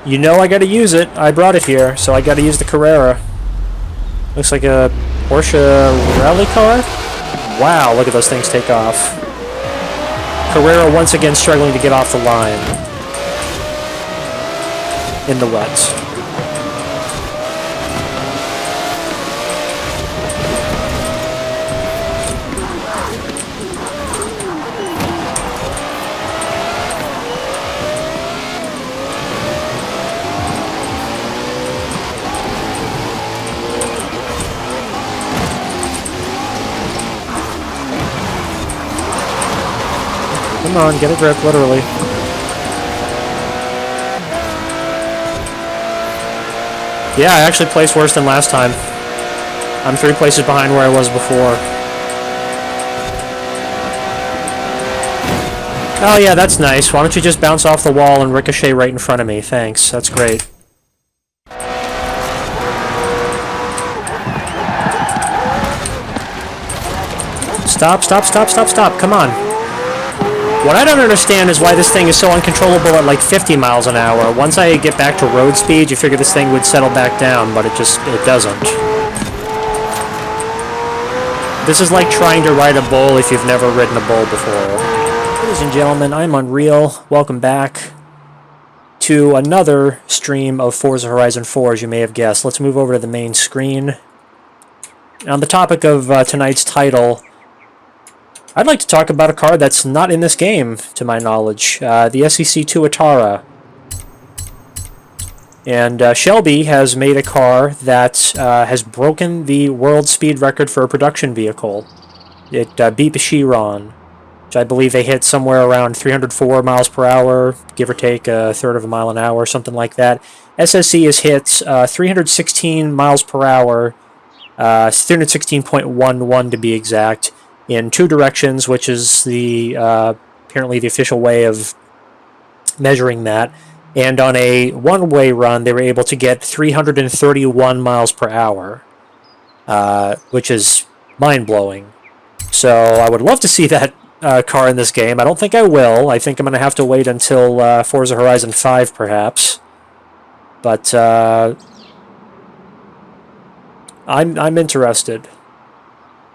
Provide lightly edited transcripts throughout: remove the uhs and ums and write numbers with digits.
You know I gotta use it. I brought it here, so I gotta use the Carrera. Looks like a Porsche rally car? Wow, look at those things take off. Carrera once again struggling to get off the line. In the wet. Come on, get a grip, literally. Yeah, I actually placed worse than last time. I'm 3 places behind where I was before. Oh yeah, that's nice. Why don't you just bounce off the wall and ricochet right in front of me? Thanks, that's great. Stop, stop, stop, stop, stop, come on. What I don't understand is why this thing is so uncontrollable at like 50 miles an hour. Once I get back to road speed, you figure this thing would settle back down, but it doesn't. This is like trying to ride a bull if you've never ridden a bull before. Ladies and gentlemen, I'm Unreal. Welcome back to another stream of Forza Horizon 4, as you may have guessed. Let's move over to the main screen. On the topic of tonight's title, I'd like to talk about a car that's not in this game, to my knowledge, the SEC2 Atara. And Shelby has made a car that has broken the world speed record for a production vehicle. It beat the Chiron, which I believe they hit somewhere around 304 miles per hour, give or take a third of a mile an hour, something like that. SSC has hit 316 miles per hour, 316.11 to be exact, in 2 directions, which is the apparently the official way of measuring that. And on a one-way run, they were able to get 331 miles per hour, which is mind-blowing. So I would love to see that car in this game. I don't think I will. I think I'm going to have to wait until Forza Horizon 5, perhaps. But I'm interested.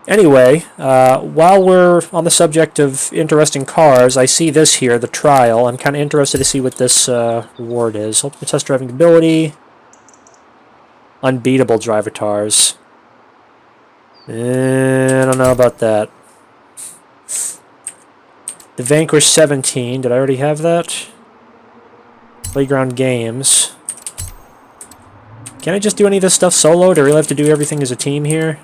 Anyway, while we're on the subject of interesting cars, I see this here, the trial. I'm kind of interested to see what this reward is. Ultimate test driving ability. Unbeatable drivatars. I don't know about that. The Vanquish 17. Did I already have that? Playground games. Can I just do any of this stuff solo? Do I really have to do everything as a team here?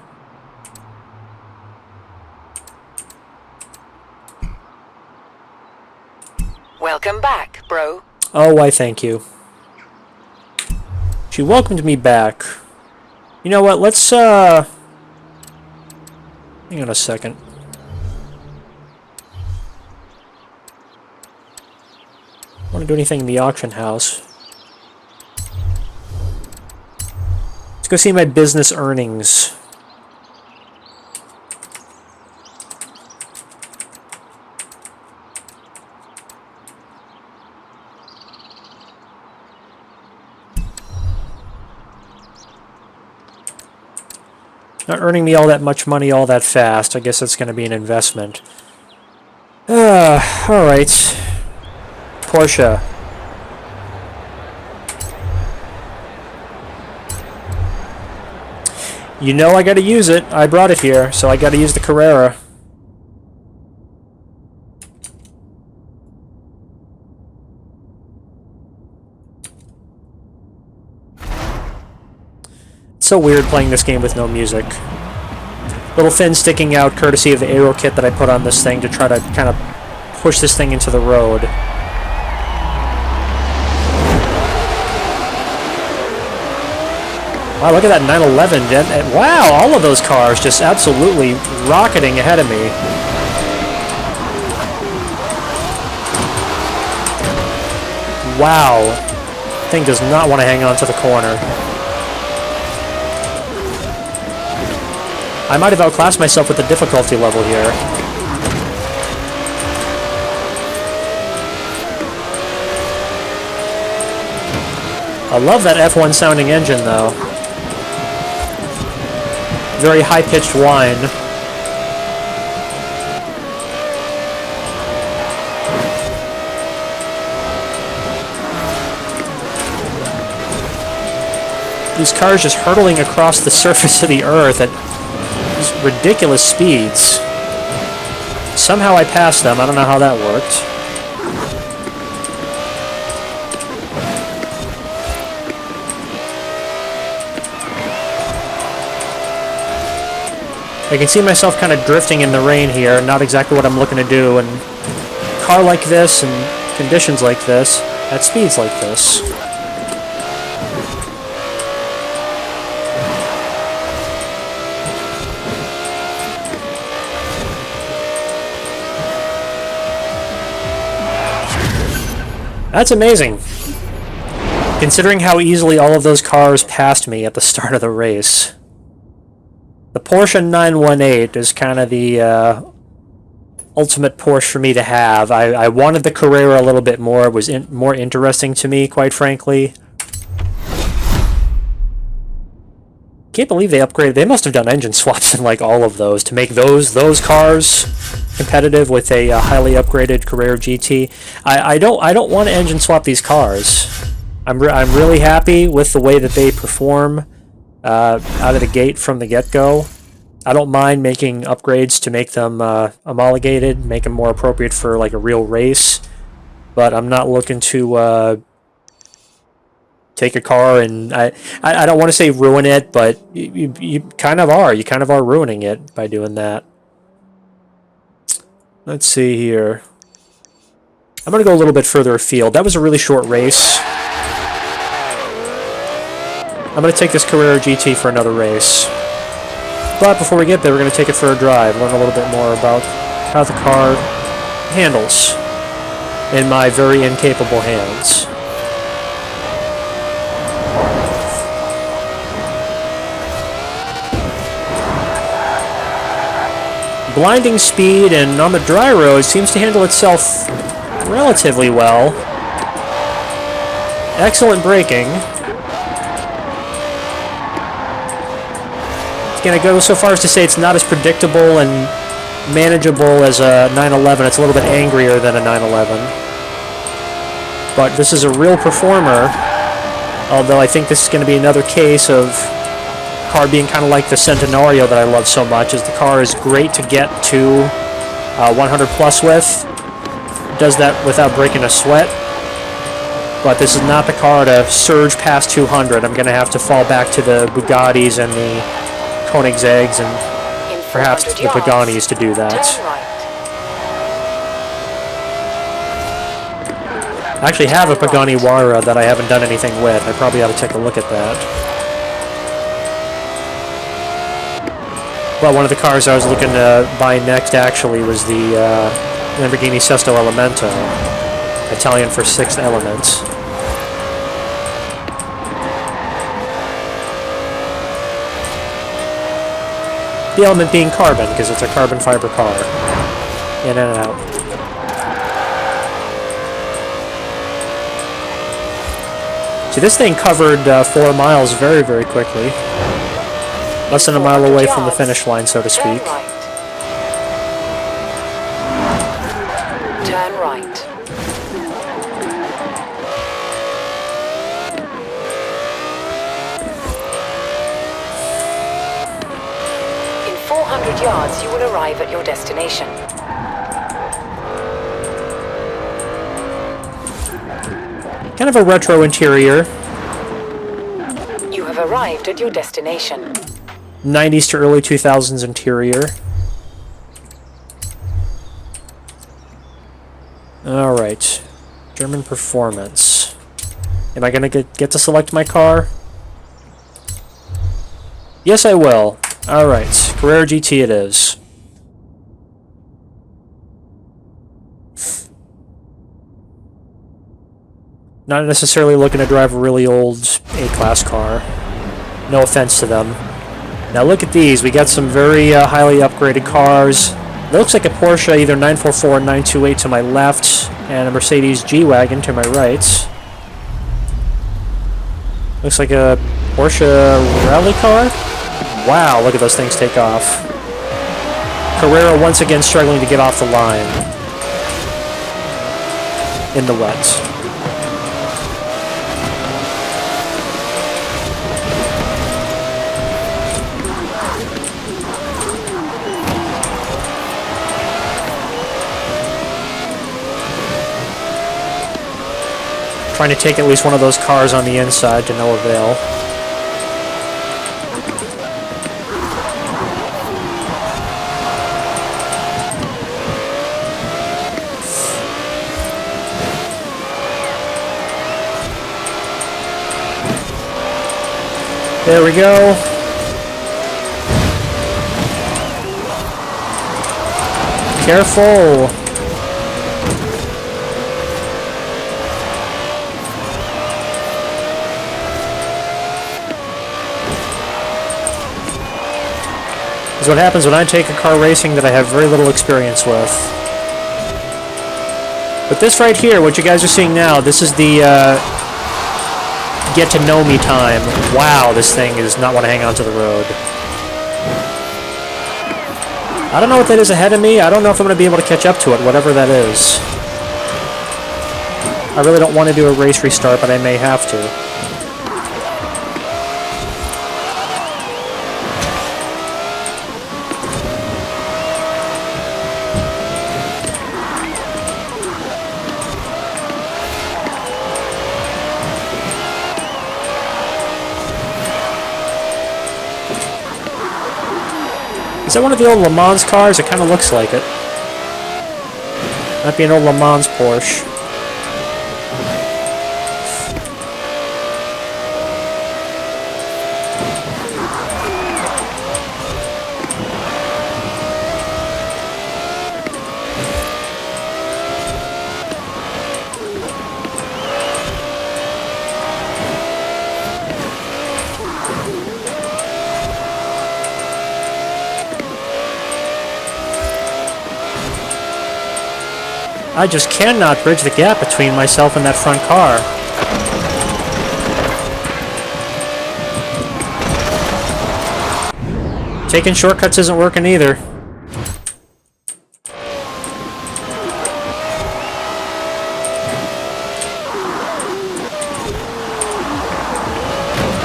Welcome back, bro. Oh, why thank you. She welcomed me back. You know what, let's, hang on a second. I want to do anything in the auction house. Let's go see my business earnings. Not earning me all that much money all that fast. I guess that's going to be an investment. Alright. Porsche. You know I gotta use it. I brought it here, so I gotta use the Carrera. It's so weird playing this game with no music. Little fin sticking out courtesy of the aero kit that I put on this thing to try to kind of push this thing into the road. Wow, look at that 911. Wow, all of those cars just absolutely rocketing ahead of me. Wow. Thing does not want to hang on to the corner. I might have outclassed myself with the difficulty level here. I love that F1 sounding engine, though. Very high-pitched whine. These cars just hurtling across the surface of the Earth at these ridiculous speeds. Somehow I passed them. I don't know how that worked. I can see myself kind of drifting in the rain here, not exactly what I'm looking to do, and a car like this, and conditions like this, at speeds like this. That's amazing, considering how easily all of those cars passed me at the start of the race. The Porsche 918 is kind of the ultimate Porsche for me to have. I wanted the Carrera a little bit more. It was more interesting to me, quite frankly. Can't believe they upgraded. They must have done engine swaps in like all of those to make those cars competitive with a highly upgraded Carrera GT. I don't want to engine swap these cars. I'm really happy with the way that they perform. Out of the gate from the get-go. I don't mind making upgrades to make them homologated, make them more appropriate for like a real race, but I'm not looking to take a car and I don't want to say ruin it, but you kind of are. You kind of are ruining it by doing that. Let's see here. I'm going to go a little bit further afield. That was a really short race. I'm going to take this Carrera GT for another race. But before we get there, we're going to take it for a drive, learn a little bit more about how the car handles in my very incapable hands. Blinding speed, and on the dry road seems to handle itself relatively well. Excellent braking. Going to go so far as to say it's not as predictable and manageable as a 911. It's a little bit angrier than a 911. But this is a real performer, although I think this is going to be another case of car being kind of like the Centenario that I love so much, is the car is great to get to 100 plus with. Does that without breaking a sweat. But this is not the car to surge past 200. I'm going to have to fall back to the Bugattis and the Koenigsegg's and perhaps the Paganis to do that. I actually have a Pagani Huayra that I haven't done anything with. I probably ought to take a look at that. Well, one of the cars I was looking to buy next actually was the Lamborghini Sesto Elemento, Italian for sixth element. The element being carbon, because it's a carbon fiber car. In and out. See, this thing covered 4 miles very, very quickly. Less than a mile away from the finish line, so to speak. Turn right. In 400 yards, you will arrive at your destination. Kind of a retro interior. You have arrived at your destination. 90s to early 2000s interior. Alright. German performance. Am I going to get to select my car? Yes, I will. Alright. Carrera GT it is. Not necessarily looking to drive a really old A-class car. No offense to them. Now look at these. We got some very highly upgraded cars. It looks like a Porsche, either 944 or 928 to my left, and a Mercedes G-Wagon to my right. Looks like a Porsche rally car. Wow, look at those things take off. Carrera once again struggling to get off the line. In the wet. Trying to take at least one of those cars on the inside to no avail. There we go. Careful. Is what happens when I take a car racing that I have very little experience with. But this right here, what you guys are seeing now, this is the get to know me time. Wow, this thing does not want to hang onto the road. I don't know what that is ahead of me. I don't know if I'm going to be able to catch up to it, whatever that is. I really don't want to do a race restart, but I may have to. Is that one of the old Le Mans cars? It kind of looks like it. Might be an old Le Mans Porsche. I just cannot bridge the gap between myself and that front car. Taking shortcuts isn't working either.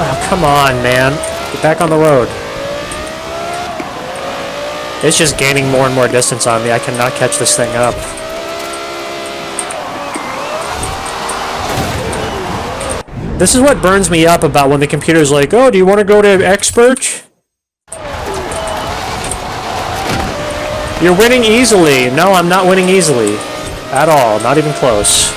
Oh, come on, man. Get back on the road. It's just gaining more and more distance on me. I cannot catch this thing up. This is what burns me up about when the computer's like, oh, do you want to go to expert? You're winning easily. No, I'm not winning easily. At all. Not even close.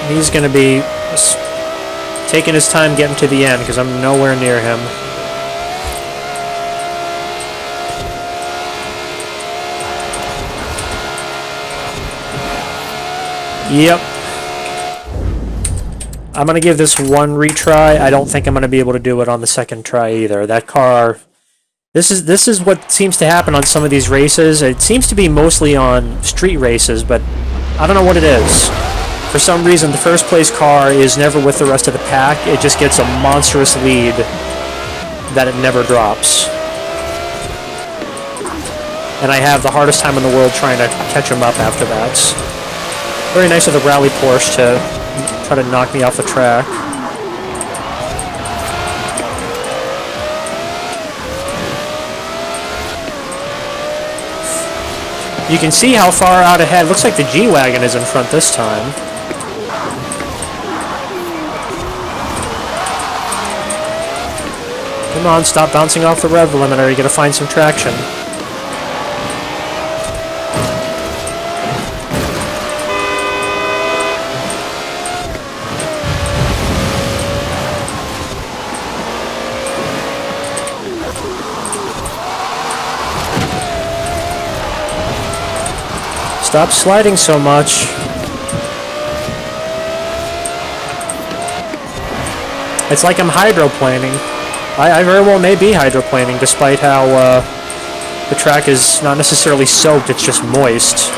He's going to be taking his time getting to the end because I'm nowhere near him. Yep. I'm going to give this one retry. I don't think I'm going to be able to do it on the second try either. That car... This is what seems to happen on some of these races. It seems to be mostly on street races, but I don't know what it is. For some reason, the first place car is never with the rest of the pack. It just gets a monstrous lead that it never drops. And I have the hardest time in the world trying to catch him up after that. Very nice of the rally Porsche to try to knock me off the track. You can see how far out ahead. Looks like the G-Wagon is in front this time. Come on, stop bouncing off the rev limiter. You gotta find some traction. Stop sliding so much. It's like I'm hydroplaning. I very well may be hydroplaning, despite how the track is not necessarily soaked, it's just moist.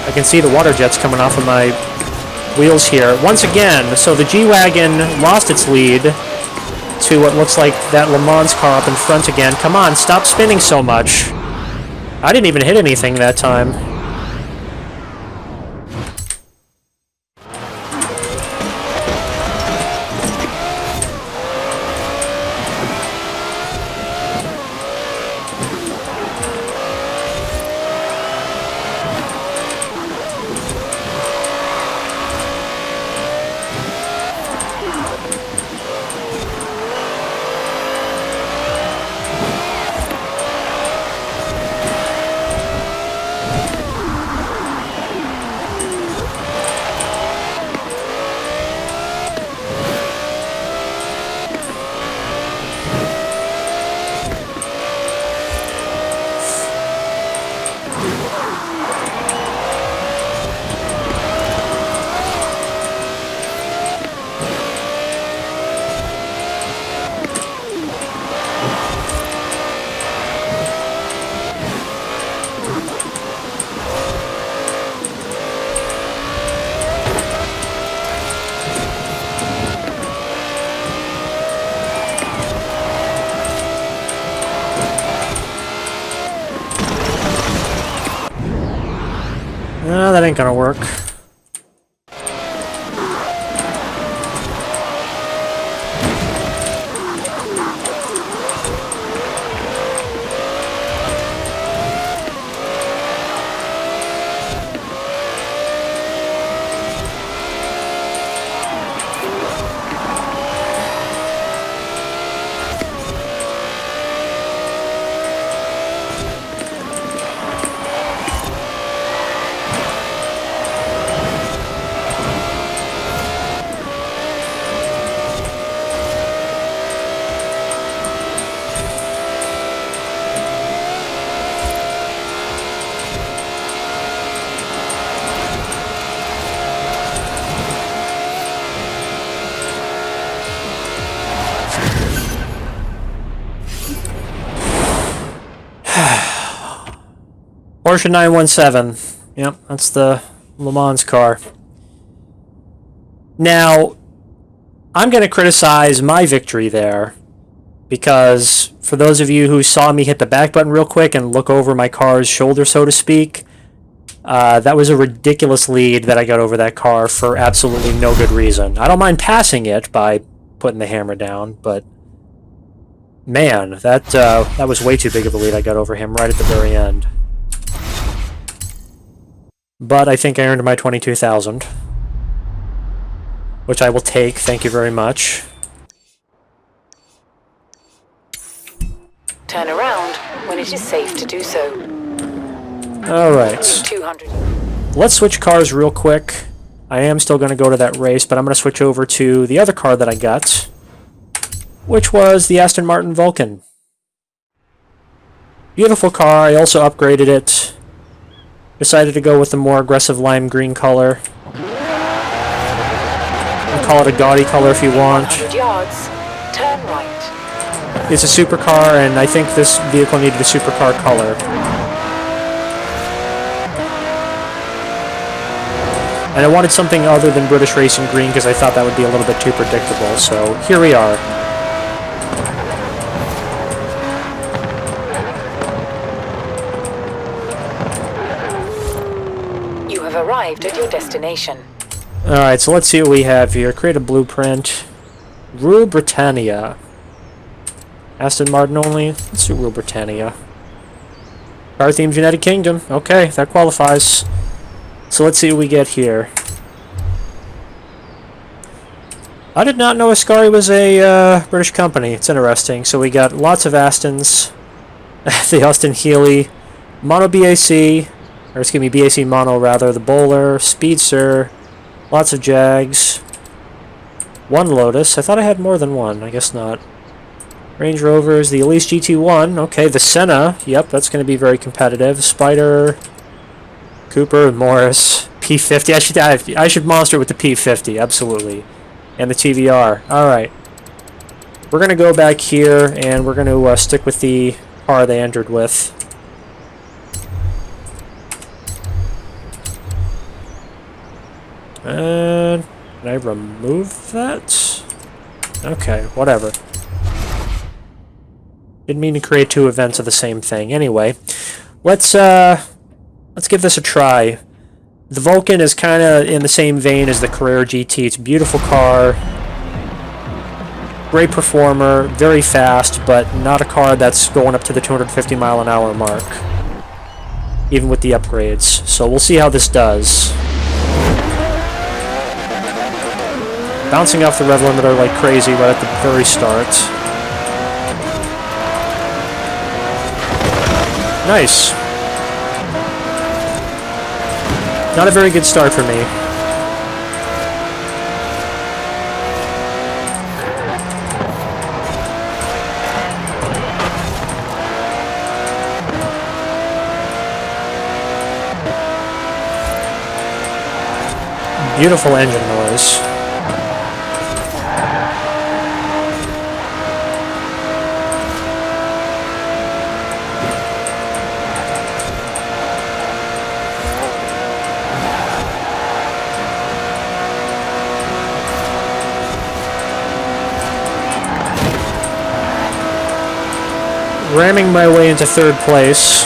I can see the water jets coming off of my wheels here. Once again, so the G-Wagon lost its lead to what looks like that Le Mans car up in front again. Come on, stop spinning so much. I didn't even hit anything that time. No, that ain't gonna work. Porsche 917. Yep, that's the Le Mans car. Now, I'm going to criticize my victory there, because for those of you who saw me hit the back button real quick and look over my car's shoulder, so to speak, that was a ridiculous lead that I got over that car for absolutely no good reason. I don't mind passing it by putting the hammer down, but man, that was way too big of a lead I got over him right at the very end. But I think I earned my 22,000, which I will take. Thank you very much. Turn around when it is safe to do so. Alright. 200. Let's switch cars real quick. I am still going to go to that race, but I'm going to switch over to the other car that I got, which was the Aston Martin Vulcan. Beautiful car. I also upgraded it. Decided to go with the more aggressive lime green color. I'll call it a gaudy color if you want. 100 yards. Turn right. It's a supercar, and I think this vehicle needed a supercar color. And I wanted something other than British Racing Green because I thought that would be a little bit too predictable, so here we are. You have arrived at your destination. Alright, so let's see what we have here. Create a blueprint. Rule Britannia. Aston Martin only. Let's do Rule Britannia. Car themes United Kingdom. Okay, that qualifies. So let's see what we get here. I did not know Ascari was a British company. It's interesting. So we got lots of Astons. The Austin Healey. Mono BAC. Or excuse me, BAC Mono rather. The Bowler. Speedster. Lots of Jags. One Lotus. I thought I had more than one. I guess not. Range Rovers. The Elise GT1. Okay, the Senna. Yep, that's going to be very competitive. Spider. Cooper, Morris, P50. I should monster with the P50, absolutely. And the TVR. Alright. We're going to go back here, and we're going to stick with the car they entered with. And can I remove that? Okay, whatever. Didn't mean to create two events of the same thing. Anyway, let's give this a try. The Vulcan is kind of in the same vein as the Carrera GT. It's a beautiful car, great performer, very fast, but not a car that's going up to the 250 mile an hour mark, even with the upgrades. So we'll see how this does. Bouncing off the rev limiter like crazy right at the very start. Nice. Not a very good start for me. Beautiful engine noise. Ramming my way into third place.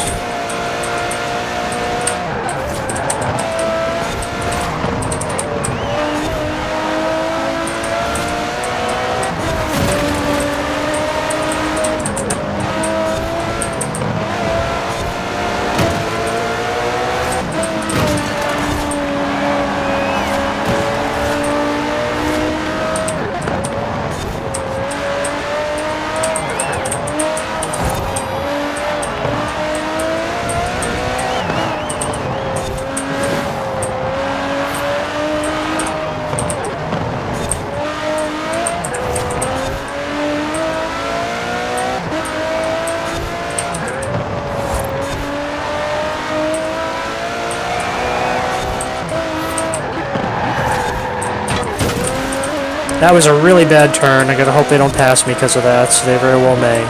That was a really bad turn. I gotta hope they don't pass me because of that, so they very well may.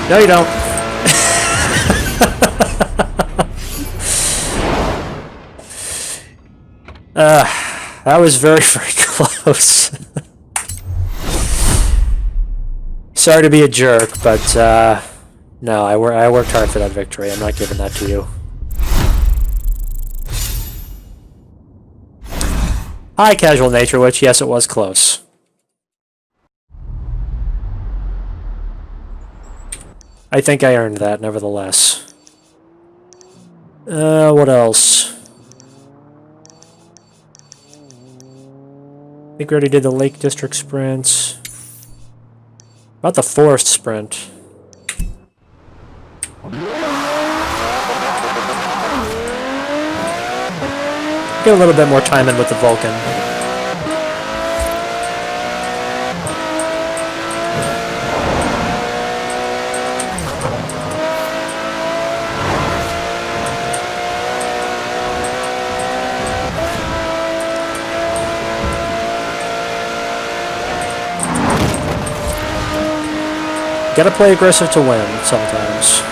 No, you don't. That was very, very close. Sorry to be a jerk, but no, I worked hard for that victory. I'm not giving that to you. Hi, Casual Nature Witch. Yes, it was close. I think I earned that, nevertheless. What else? I think we already did the Lake District sprints. About the forest sprint. Get a little bit more time in with the Vulcan. Gotta play aggressive to win, sometimes.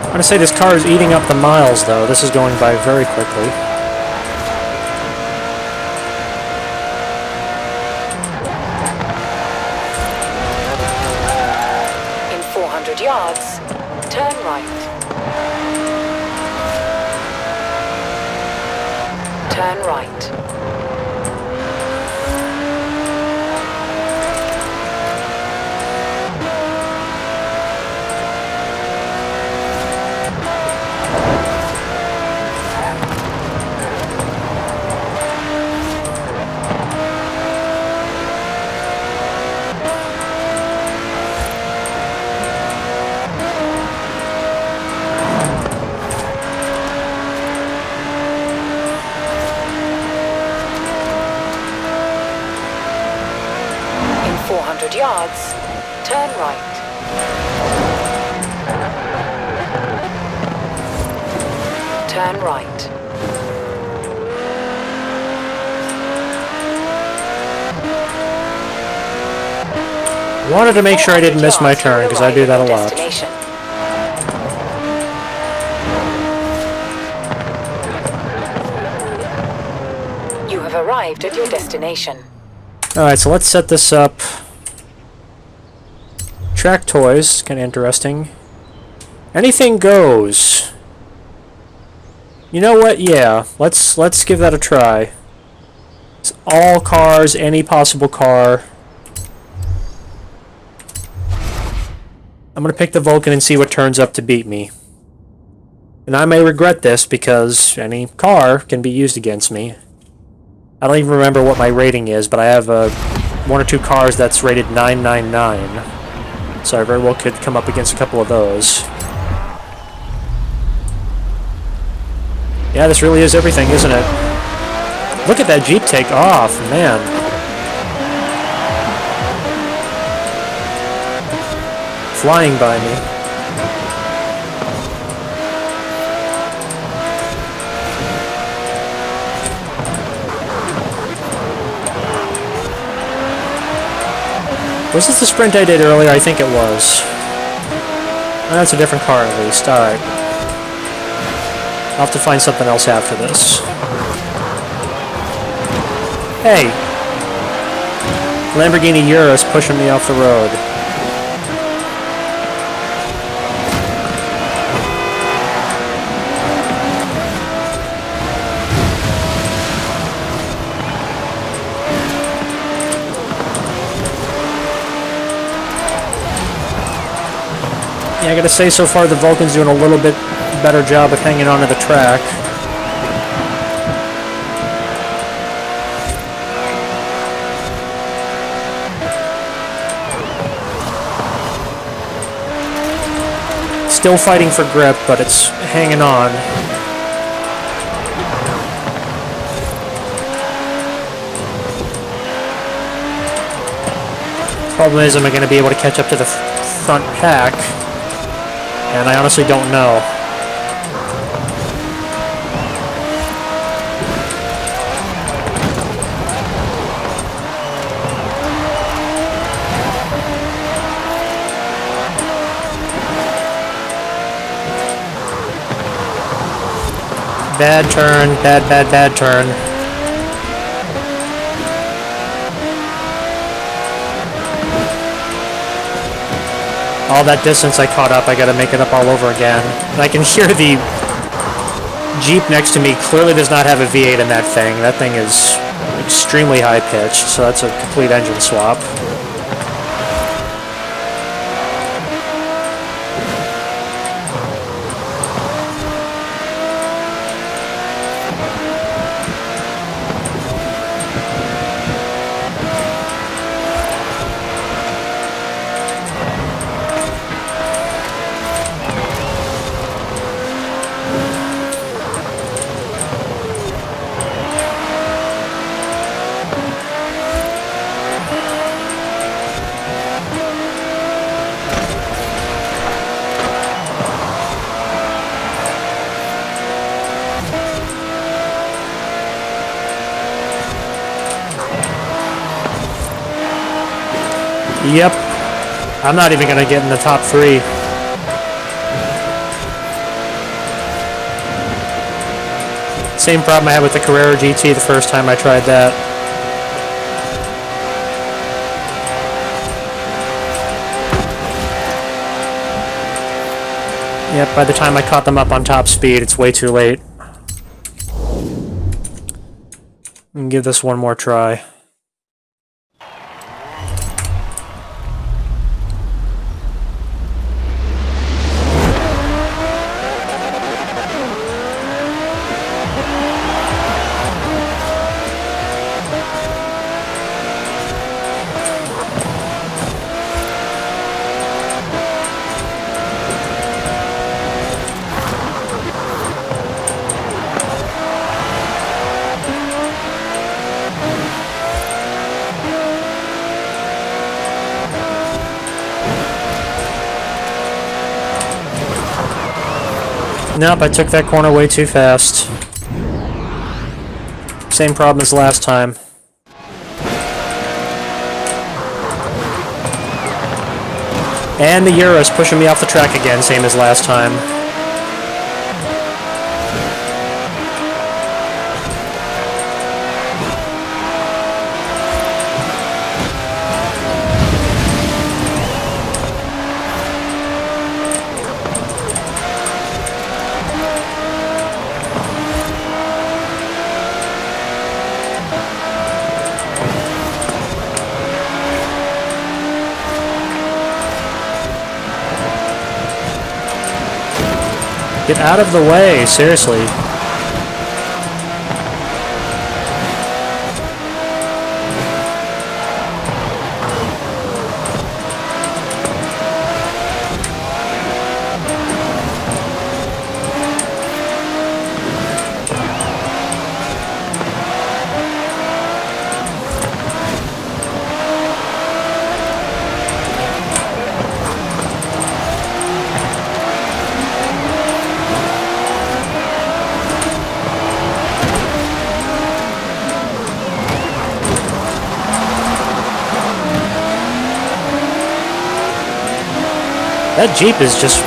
I'm gonna say this car is eating up the miles, though. This is going by very quickly. In 400 yards, turn right. Turn right. yards, turn right. Turn right. Wanted to make sure I didn't miss my turn, because I do that a lot. You have arrived at your destination. Alright, so let's set this up. Track toys, kind of interesting. Anything goes. You know what? Yeah, let's give that a try. It's all cars, any possible car. I'm gonna pick the Vulcan and see what turns up to beat me. And I may regret this because any car can be used against me. I don't even remember what my rating is, but I have one or two cars that's rated 999. So I very well could come up against a couple of those. Yeah, this really is everything, isn't it? Look at that Jeep take off, man. Flying by me. Was this the sprint I did earlier? I think it was. Oh, that's a different car at least. Alright. I'll have to find something else after this. Hey! Lamborghini Urus pushing me off the road. Yeah, I gotta say, so far the Vulcan's doing a little bit better job of hanging onto the track. Still fighting for grip, but it's hanging on. Problem is, am I going to be able to catch up to the front pack? And I honestly don't know. Bad turn, bad turn. All that distance I caught up, I gotta make it up all over again. And I can hear the Jeep next to me clearly does not have a V8 in that thing. That thing is extremely high-pitched, so that's a complete engine swap. Yep. I'm not even gonna get in the top 3. Same problem I had with the Carrera GT the first time I tried that. Yep, by the time I caught them up on top speed, it's way too late. And give this one more try. Nope, I took that corner way too fast. Same problem as last time. And the Euro's pushing me off the track again, same as last time. Get out of the way, seriously. That Jeep is just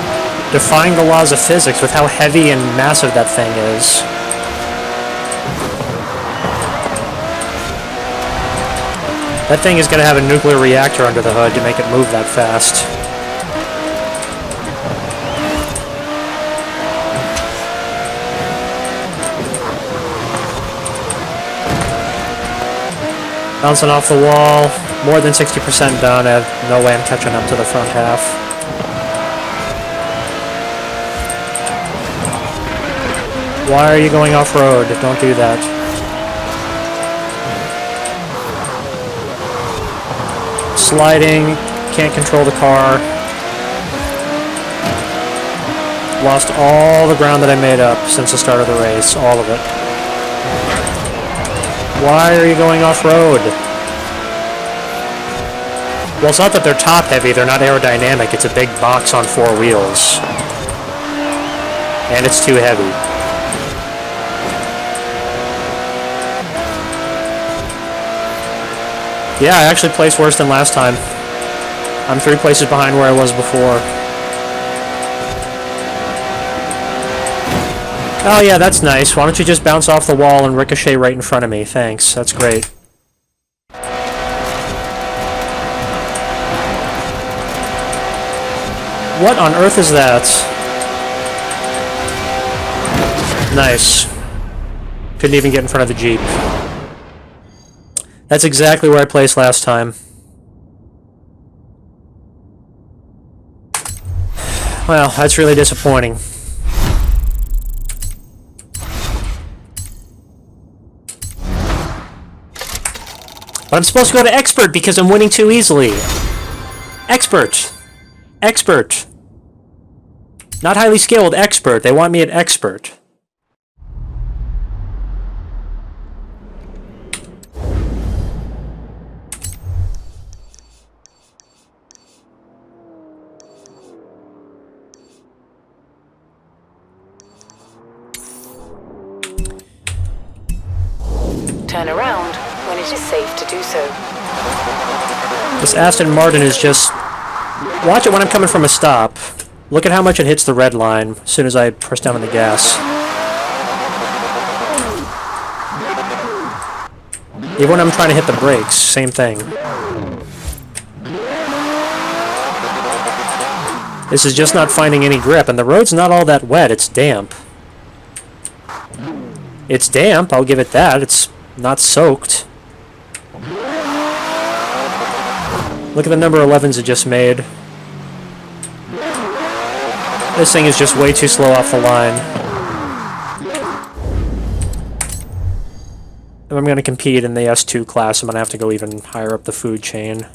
defying the laws of physics with how heavy and massive that thing is. That thing is going to have a nuclear reactor under the hood to make it move that fast. Bouncing off the wall, more than 60% done. I have no way I'm catching up to the front half. Why are you going off-road? Don't do that. Sliding, can't control the car. Lost all the ground that I made up since the start of the race, all of it. Why are you going off-road? Well, it's not that they're top-heavy, they're not aerodynamic, it's a big box on 4 wheels. And it's too heavy. Yeah, I actually placed worse than last time. I'm 3 places behind where I was before. Oh yeah, that's nice. Why don't you just bounce off the wall and ricochet right in front of me? Thanks, that's great. What on earth is that? Nice. Couldn't even get in front of the Jeep. That's exactly where I placed last time. Well, that's really disappointing. But I'm supposed to go to Expert because I'm winning too easily. Expert. Expert. Not highly skilled, Expert. They want me at Expert. Turn around when it is safe to do so. This Aston Martin is just... Watch it when I'm coming from a stop. Look at how much it hits the red line as soon as I press down on the gas. Even when I'm trying to hit the brakes, same thing. This is just not finding any grip, and the road's not all that wet, it's damp. It's damp, I'll give it that. It's not soaked. Look at the number 11s it just made. This thing is just way too slow off the line. If I'm going to compete in the S2 class, I'm going to have to go even higher up the food chain.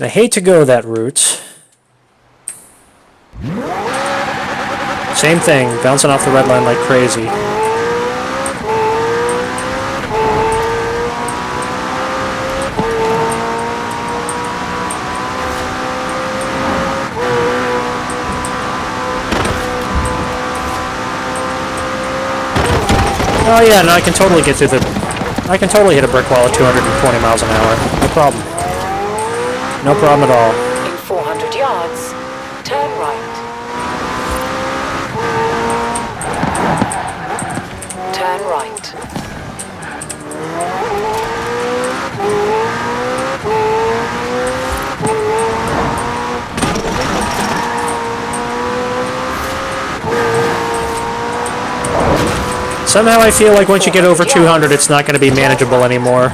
I hate to go that route. Same thing, bouncing off the red line like crazy. Oh yeah, no, I can totally get through the... I can totally hit a brick wall at 220 miles an hour. No problem. No problem at all. In 400 yards, turn right. Turn right. Somehow I feel like once you get over 200, it's not going to be manageable anymore.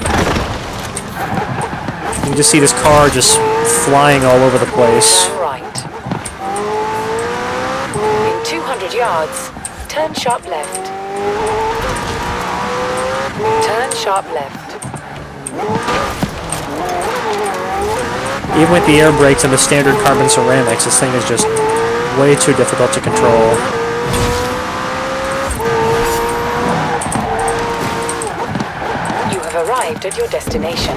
You can just see this car just flying all over the place. Turn right. In 200 yards, turn sharp left. Turn sharp left. Even with the air brakes and the standard carbon ceramics, this thing is just way too difficult to control. Arrived at your destination.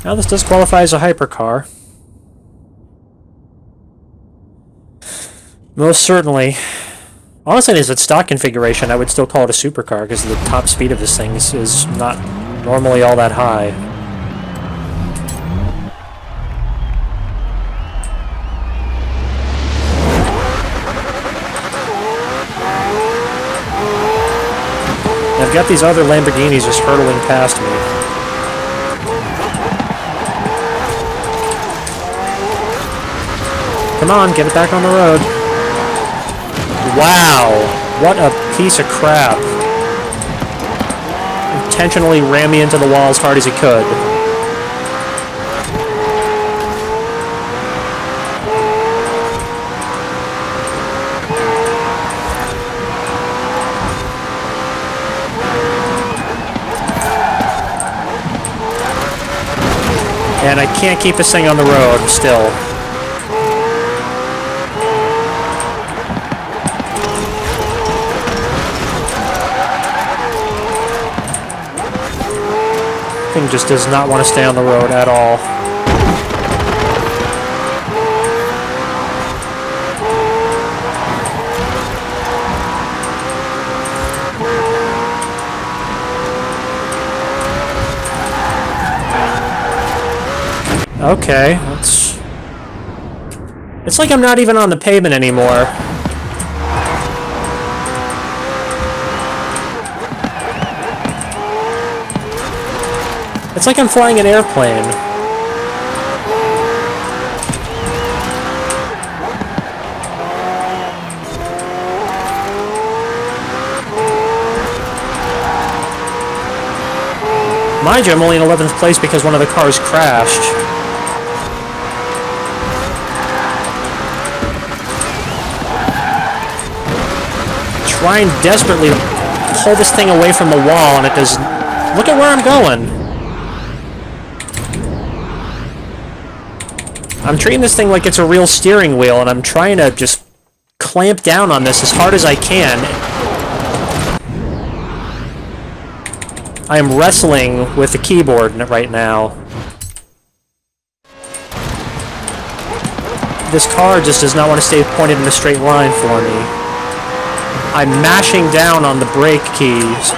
Now this does qualify as a hypercar. Most certainly. Honestly, as its stock configuration, I would still call it a supercar because the top speed of this thing is not normally all that high. I've got these other Lamborghinis just hurtling past me. Come on, get it back on the road. Wow, what a piece of crap. Intentionally ran me into the wall as hard as he could. And I can't keep this thing on the road still. Thing just does not want to stay on the road at all. Okay, that's... It's like I'm not even on the pavement anymore. It's like I'm flying an airplane. Mind you, I'm only in 11th place because one of the cars crashed. Trying desperately to pull this thing away from the wall, and it does... Look at where I'm going! I'm treating this thing like it's a real steering wheel, and I'm trying to just clamp down on this as hard as I can. I am wrestling with the keyboard right now. This car just does not want to stay pointed in a straight line for me. I'm mashing down on the brake keys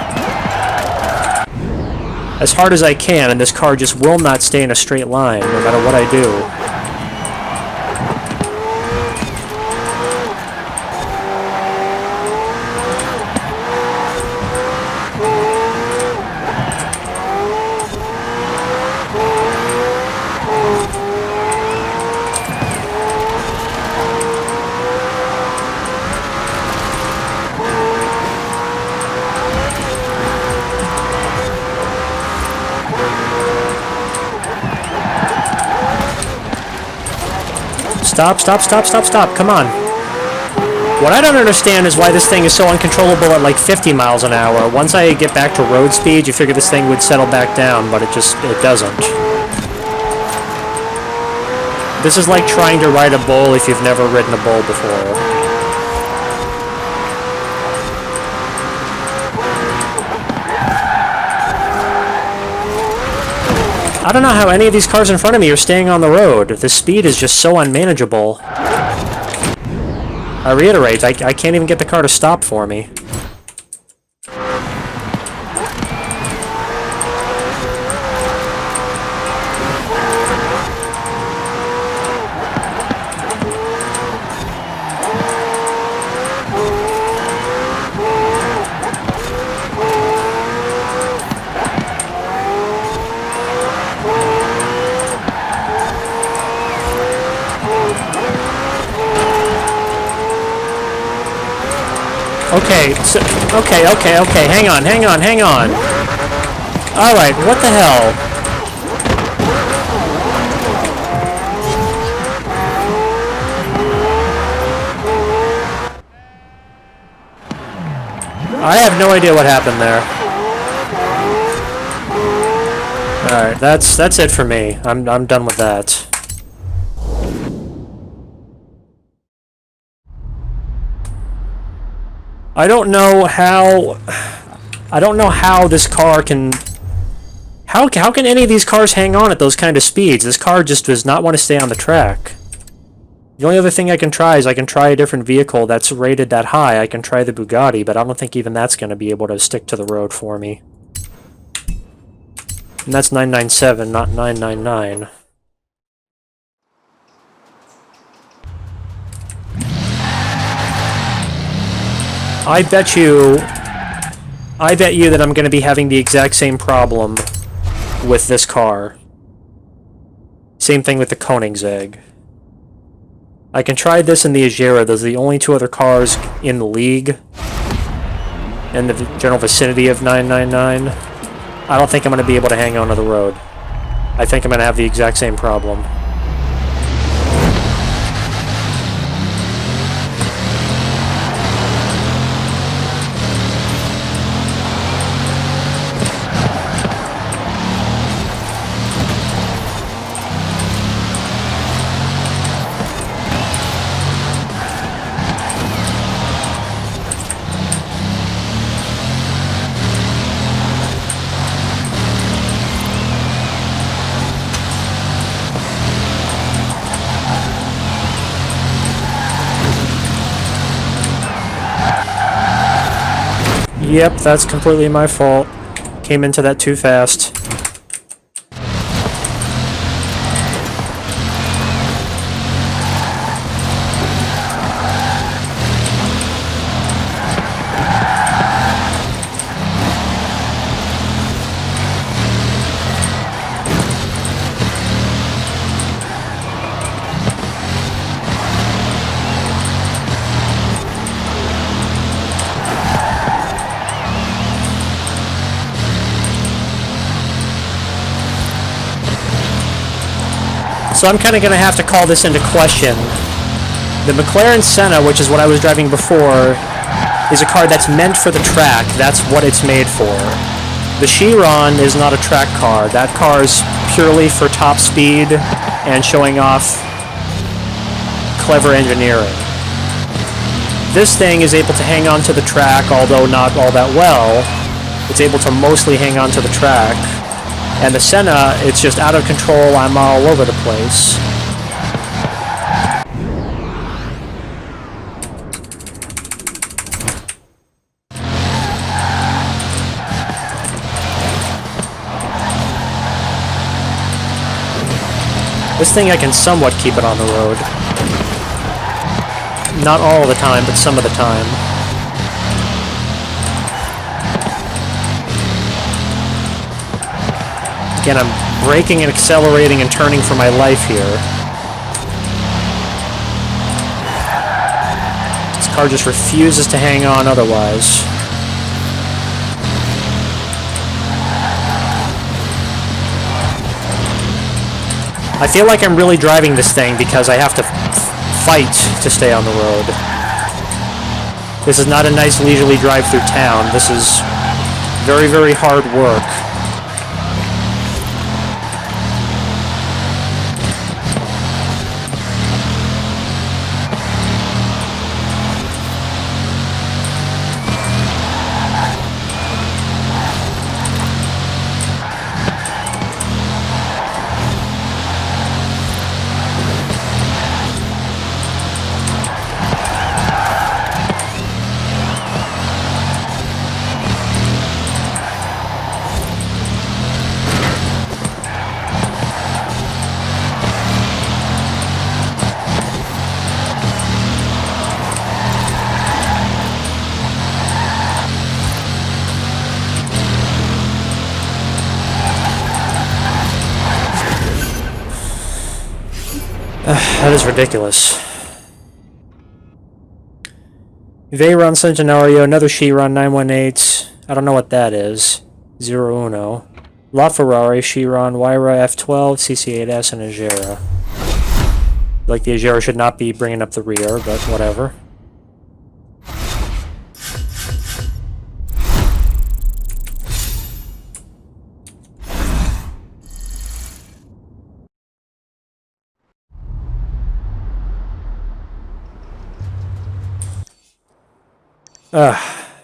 as hard as I can, and this car just will not stay in a straight line, no matter what I do. Stop, stop, stop, stop, stop. Come on. What I don't understand is why this thing is so uncontrollable at like 50 miles an hour. Once I get back to road speed, you figure this thing would settle back down, but it doesn't. This is like trying to ride a bull if you've never ridden a bull before. I don't know how any of these cars in front of me are staying on the road. The speed is just so unmanageable. I reiterate, I can't even get the car to stop for me. Okay, hang on. Alright, what the hell? I have no idea what happened there. Alright, that's it for me. I'm done with that. I don't know how this car can... How can any of these cars hang on at those kind of speeds? This car just does not want to stay on the track. The only other thing I can try is I can try a different vehicle that's rated that high. I can try the Bugatti, but I don't think even that's going to be able to stick to the road for me. And that's 997, not 999. I bet you that I'm going to be having the exact same problem with this car. Same thing with the Koenigsegg. I can try this in the Agera. Those are the only two other cars in the league. In the general vicinity of 999. I don't think I'm going to be able to hang on to the road. I think I'm going to have the exact same problem. Yep, that's completely my fault. Came into that too fast. So I'm kind of going to have to call this into question. The McLaren Senna, which is what I was driving before, is a car that's meant for the track. That's what it's made for. The Chiron is not a track car. That car is purely for top speed and showing off clever engineering. This thing is able to hang on to the track, although not all that well. It's able to mostly hang on to the track. And the Senna, it's just out of control, I'm all over the place. This thing I can somewhat keep it on the road. Not all the time, but some of the time. Again, I'm braking and accelerating and turning for my life here. This car just refuses to hang on otherwise. I feel like I'm really driving this thing because I have to fight to stay on the road. This is not a nice leisurely drive through town. This is very, very hard work. That is ridiculous. Veyron Centenario, another Chiron 918. I don't know what that is. 01. La Ferrari, Chiron, Wyra F12, CC8S, and Agera. Like the Agera should not be bringing up the rear, but whatever.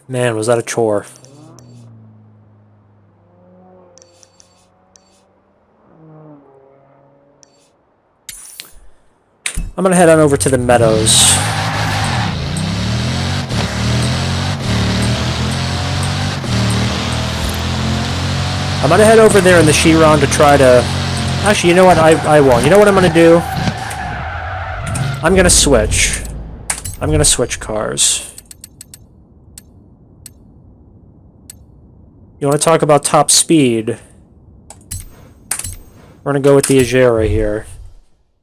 Man, was that a chore. I'm gonna head on over to the meadows. I'm gonna head over there in the Chiron to try to... Actually, you know what? I won't. You know what I'm gonna do? I'm gonna switch. I'm gonna switch cars. You want to talk about top speed? We're going to go with the Agera here.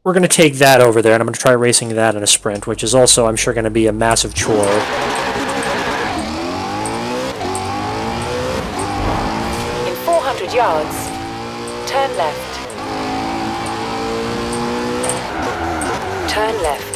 We're going to take that over there, and I'm going to try racing that in a sprint, which is also, I'm sure, going to be a massive chore. In 400 yards, turn left. Turn left.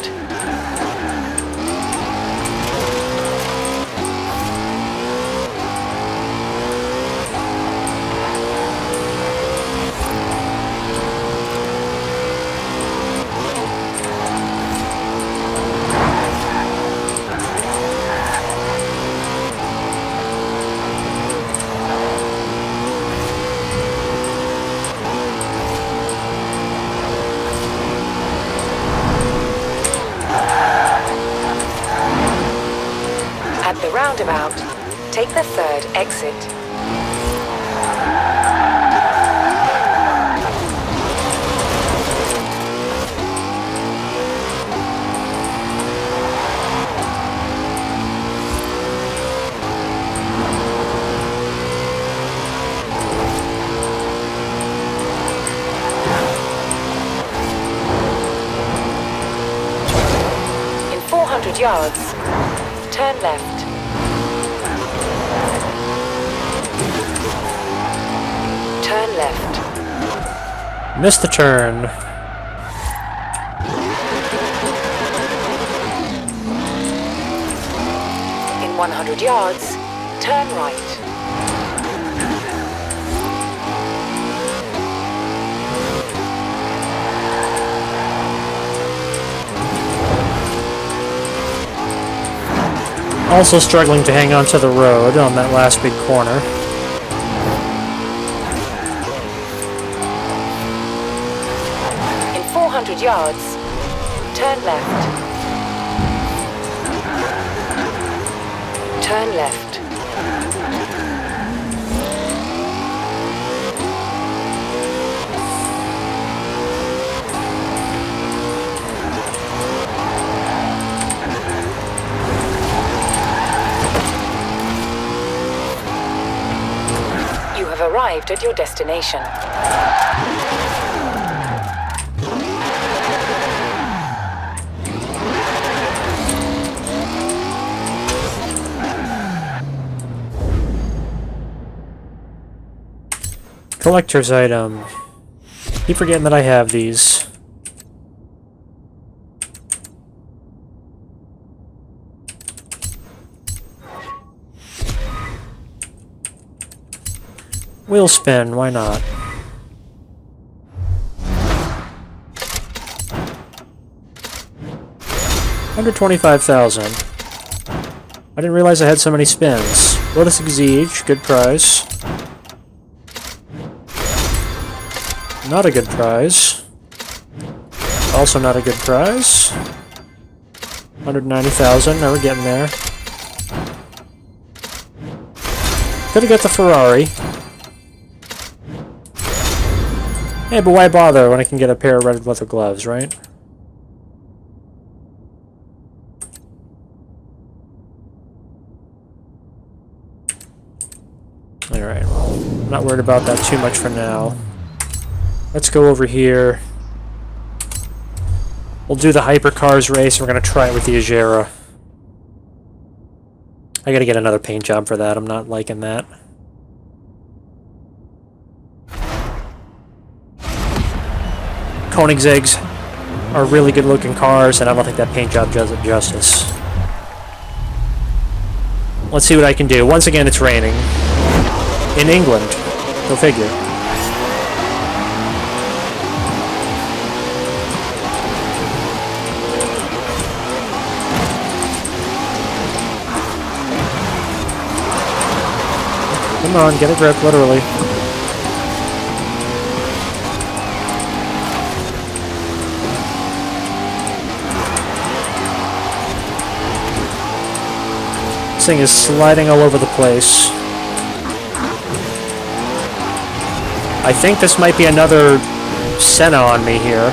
Roundabout, take the third exit. In 400 yards, turn left. Turn left. Missed the turn. In 100 yards, turn right. Also struggling to hang on to the road on that last big corner. In 400 yards, turn left. Turn left. You have arrived at your destination. Collector's item. Keep forgetting that I have these. Wheel spin, why not? Under 25,000. I didn't realize I had so many spins. Lotus Exige, good prize. Not a good prize. Also not a good prize. 190,000, now we're getting there. Could have got the Ferrari. Hey, but why bother when I can get a pair of red leather gloves, right? Alright, well, I'm not worried about that too much for now. Let's go over here. We'll do the hypercars race, and we're going to try it with the Agera. I gotta get another paint job for that, I'm not liking that. Koenigsegg's are really good looking cars, and I don't think that paint job does it justice. Let's see what I can do. Once again, it's raining. In England. Go figure. Come on, get a grip, literally. This thing is sliding all over the place. I think this might be another Senna on me here.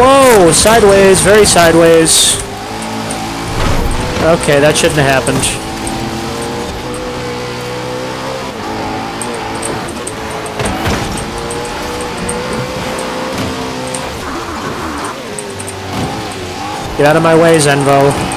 Whoa! Sideways, very sideways. Okay, that shouldn't have happened. Get out of my way, Zenvo.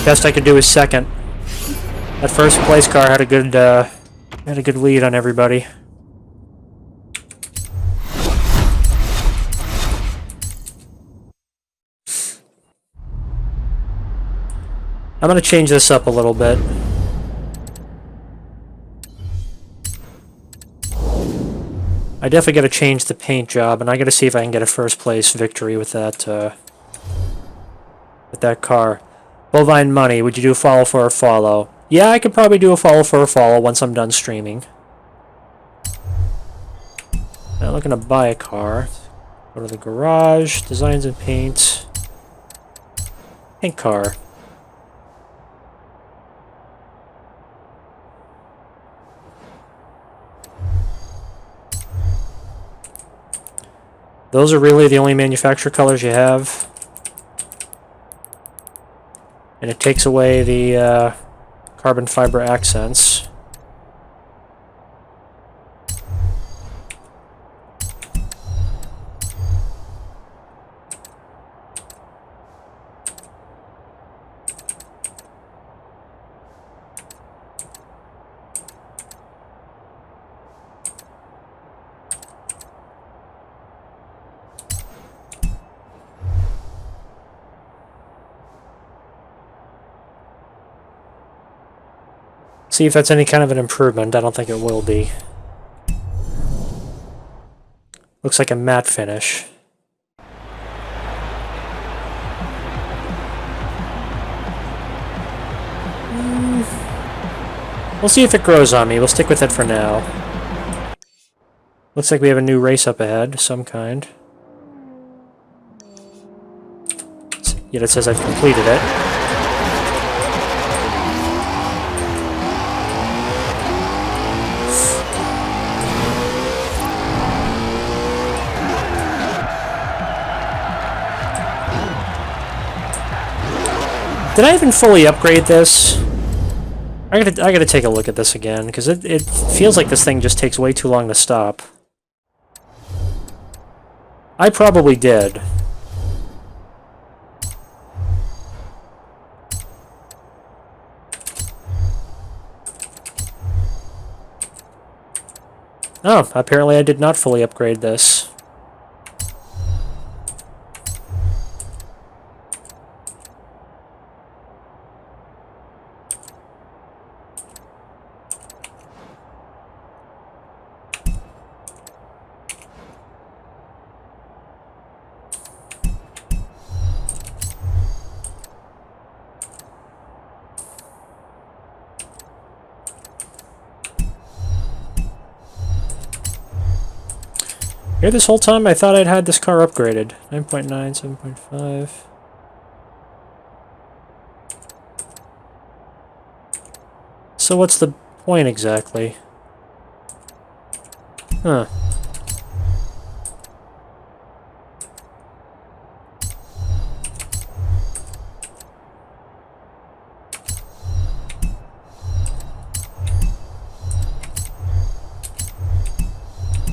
Best I could do is second. That first place car had a good lead on everybody. I'm gonna change this up a little bit. I definitely gotta change the paint job, and I gotta see if I can get a first place victory with that car. Bovine Money, would you do a follow for a follow? Yeah, I could probably do a follow for a follow once I'm done streaming. Now looking to buy a car. Go to the garage, designs and paint. Paint car. Those are really the only manufacturer colors you have. And it takes away the carbon fiber accents. See if that's any kind of an improvement. I don't think it will be. Looks like a matte finish. We'll see if it grows on me. We'll stick with it for now. Looks like we have a new race up ahead, some kind. yet it says I've completed it. Did I even fully upgrade this? I gotta take a look at this again, because it feels like this thing just takes way too long to stop. I probably did. Oh, apparently I did not fully upgrade this. Here this whole time I thought I'd had this car upgraded. 9.9, 7.5. So what's the point exactly? Huh.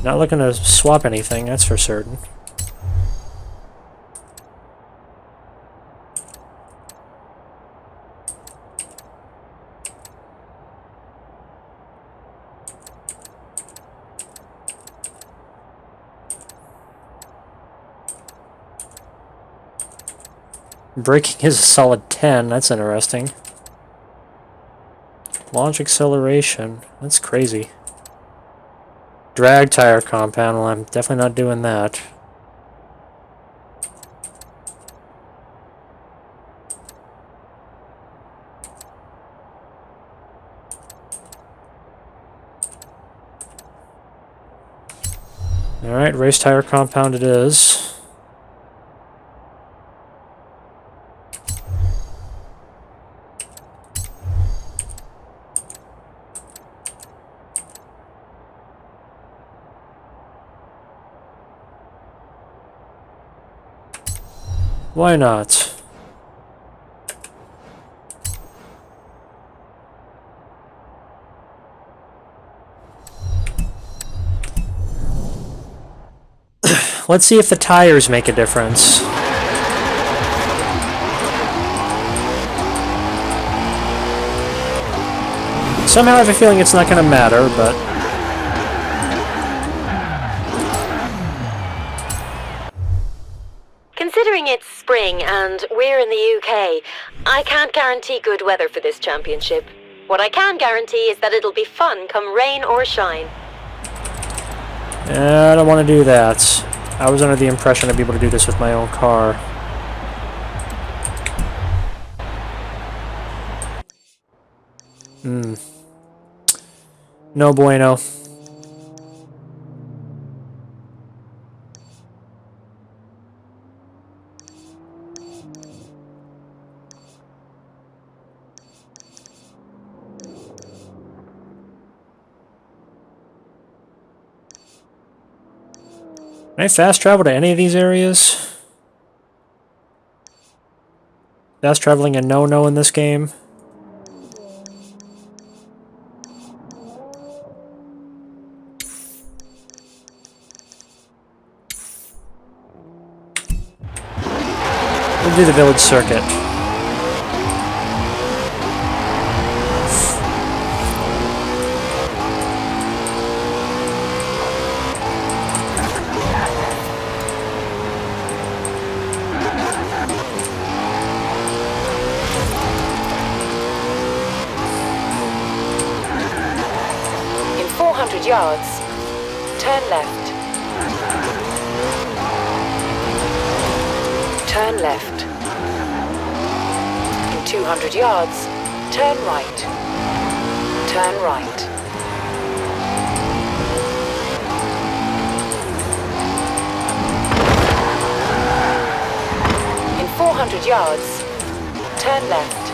Not looking to swap anything, that's for certain. Braking is a solid 10, that's interesting. Launch acceleration, that's crazy. Drag tire compound, well I'm definitely not doing that. Alright, race tire compound it is. Why not? Let's see if the tires make a difference. Somehow I have a feeling it's not going to matter, but... Considering it's spring and we're in the UK, I can't guarantee good weather for this championship. What I can guarantee is that it'll be fun come rain or shine. I don't want to do that. I was under the impression I'd be able to do this with my own car. No bueno. Can I fast travel to any of these areas? Fast traveling a no-no in this game? We'll do the village circuit. In 400 yards, turn left. Turn left. In 200 yards, turn right. Turn right. In 400 yards, turn left.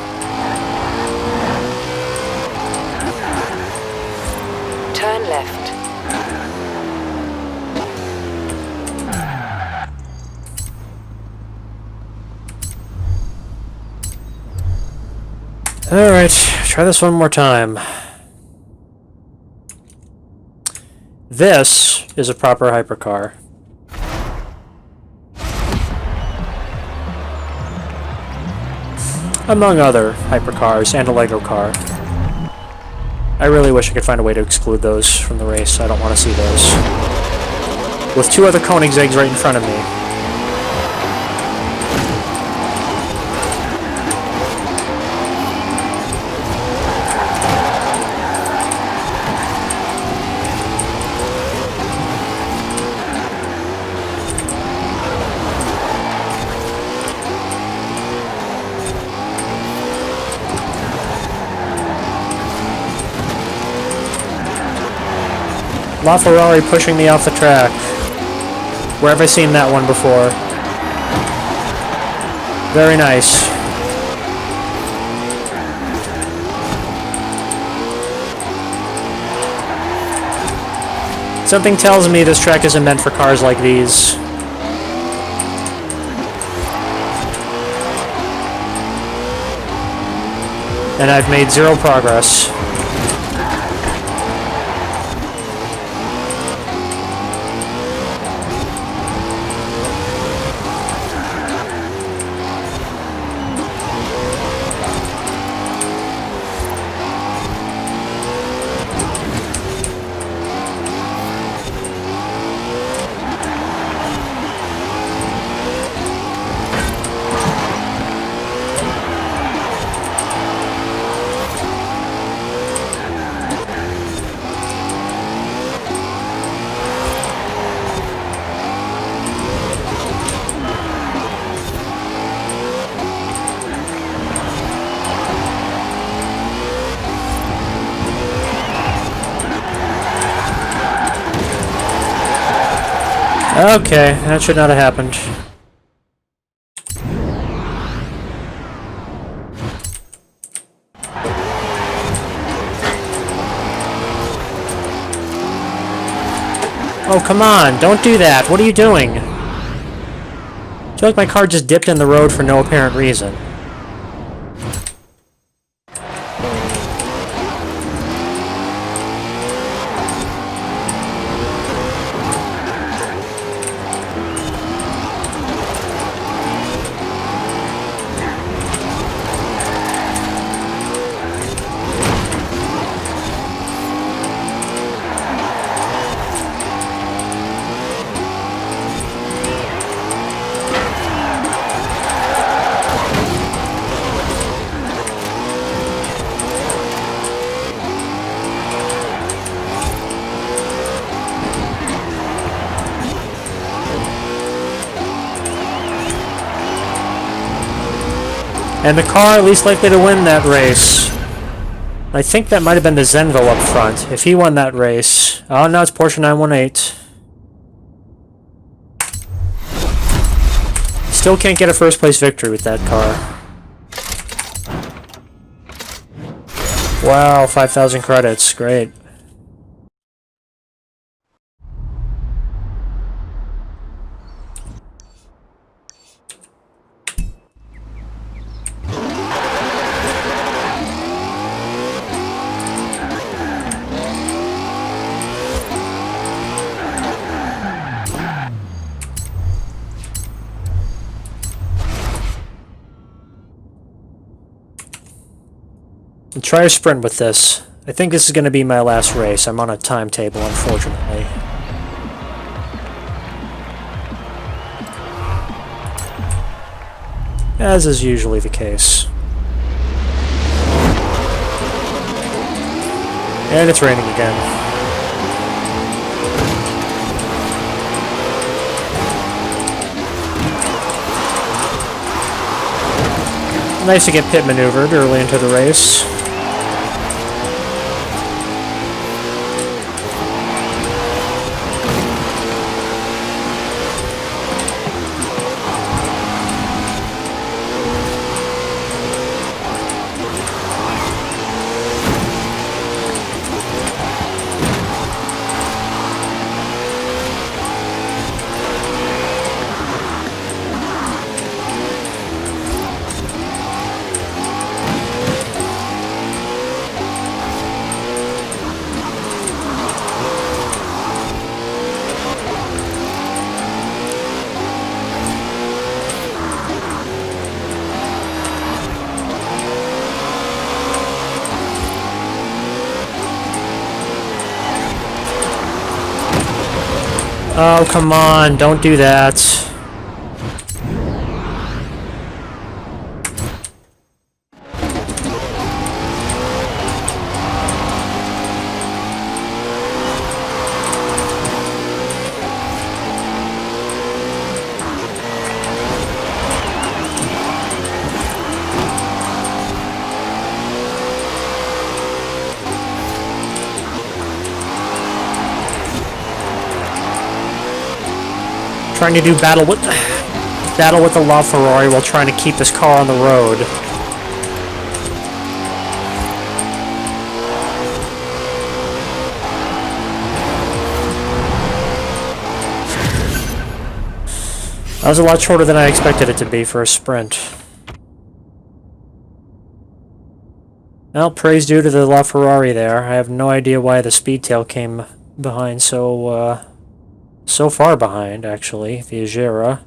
Turn left. Alright, try this one more time. This is a proper hypercar. Among other hypercars and a Lego car. I really wish I could find a way to exclude those from the race. I don't want to see those. With two other Koenigsegg's right in front of me. LaFerrari pushing me off the track. Where have I seen that one before? Very nice. Something tells me this track isn't meant for cars like these. And I've made zero progress. Okay, that should not have happened. Oh, come on, don't do that. What are you doing? I feel like my car just dipped in the road for no apparent reason. And the car least likely to win that race. I think that might have been the Zenvo up front. If he won that race... Oh, no, it's Porsche 918. Still can't get a first place victory with that car. Wow, 5,000 credits. Great. I'll try a sprint with this. I think this is going to be my last race. I'm on a timetable, unfortunately. As is usually the case. And it's raining again. Nice to get pit maneuvered early into the race. Oh, come on, don't do that. Trying to do battle with the LaFerrari while trying to keep this car on the road. That was a lot shorter than I expected it to be for a sprint. Well, praise due to the LaFerrari there. I have no idea why the Speedtail came behind so far behind, actually. The Agera.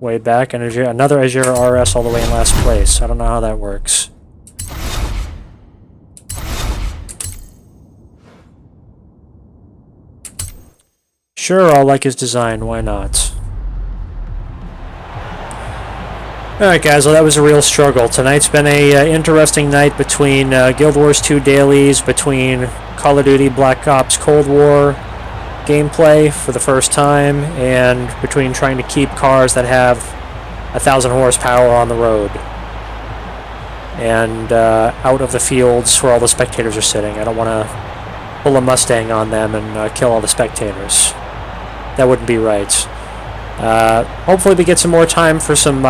Way back, and another Agera RS all the way in last place. I don't know how that works. Sure, I'll like his design, why not? Alright guys, well that was a real struggle. Tonight's been a interesting night between Guild Wars 2 dailies, between Call of Duty Black Ops Cold War gameplay for the first time, and between trying to keep cars that have 1,000 horsepower on the road. And out of the fields where all the spectators are sitting. I don't want to pull a Mustang on them and kill all the spectators. That wouldn't be right. Hopefully we get some more time for some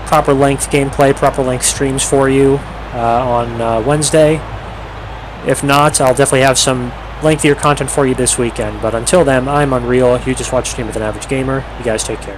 proper length gameplay, proper length streams for you on Wednesday. If not, I'll definitely have some lengthier content for you this weekend. But until then, I'm Unreal. You just watched Stream with an Average Gamer. You guys take care.